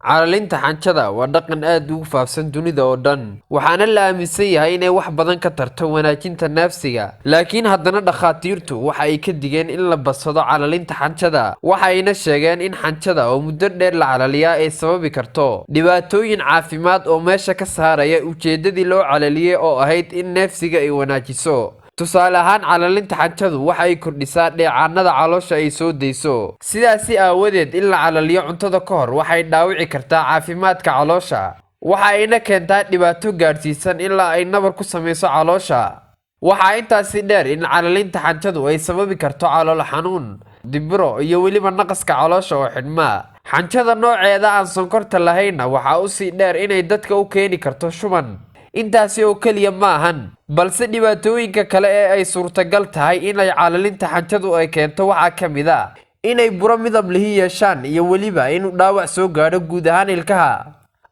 Calalinta xanjada waa dhaqan aad ugu faafsan dunida oo dhan, waxaana la aaminsan yahay inay wax badan ka tarto wanaajinta nafsiga. Laakiin haddana dhakhaatiirtu waxa ay ka digeen in la badsado calalinta xanjada. Waxa ayna sheegeen in xanjada oo muddo dheer la calaliyaa ay sababi karto dhibaatooyin caafimaad oo meesha ka saaraya ujeedadii loo calaliyay oo ahayd in nafsiga ay wanaajiso. tusaale ahaan calalinta xanjadu waxa ay kordhisaa dheecaanada caloosha ay soo deyso. Sidaasi aawadeed in la calaliyo cuntada ka hor waxay dhaawici kartaa caafimaadka caloosha. Waxa ayna keentaa dhibaato gaarsiisan ilaa ay nabar ku sameyso caloosha. Waxa intaasi dheer in calalinta xanjadu ay sababi karto calool xanuun, dibiro iyo weliba naqaska caloosha oo xidhma. Xanjada nooceeda aan sonkorta lahaynna waxa u sii dheer inay dadka u keeni karto shuban. intaasi oo kaliya ma ahan balse dhibaatooyinka kale ee ay suurtagal tahay inay calalinta xanjadu ay keento waxa kamid ah inay buro midab lihi yeeshaan iyo weliba inuu dhaawac soo gaadho guud ahaan ilkaha.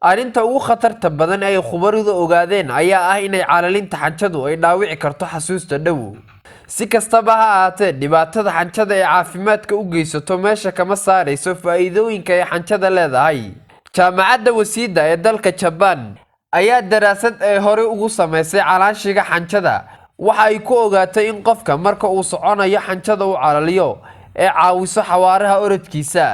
Arrinta ugu khatarta badan ay khubaridu ogaadeen ayaa ah inay calalinta xanjadu ay dhaawici karto xasuusta dhow. Si kastaba ha ahaatee, dhibaatada xanjada ee caafimaadka u geysato meesha kama saarayso faa'iidooyinka ay xanjada leedahay. Jaamacadda Waseda ee dalka Japan ayaa daraasad ay hore ugu sameysay calaanshiga xanjada waxa ay ku ogaatay in qofka marka uu soconayo xanjada uu calaliyo ee caawiso xawaaraha orodkiisa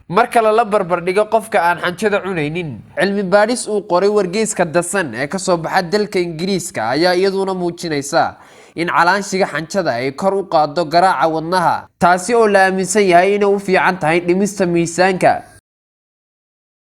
marka la barbar dhigo qofka aan xanjada cunaynin. Cilmi baadhis uu qoray wargeyska The Sun ee ka soo baxa dalka Ingiriiska ayaa iyaduna muujinaysa in calaanshiga xanjada ay kor u qaado garaaca wadnaha, taasi oo la aaminsan yahay inay u fiican tahay dhimista miisaanka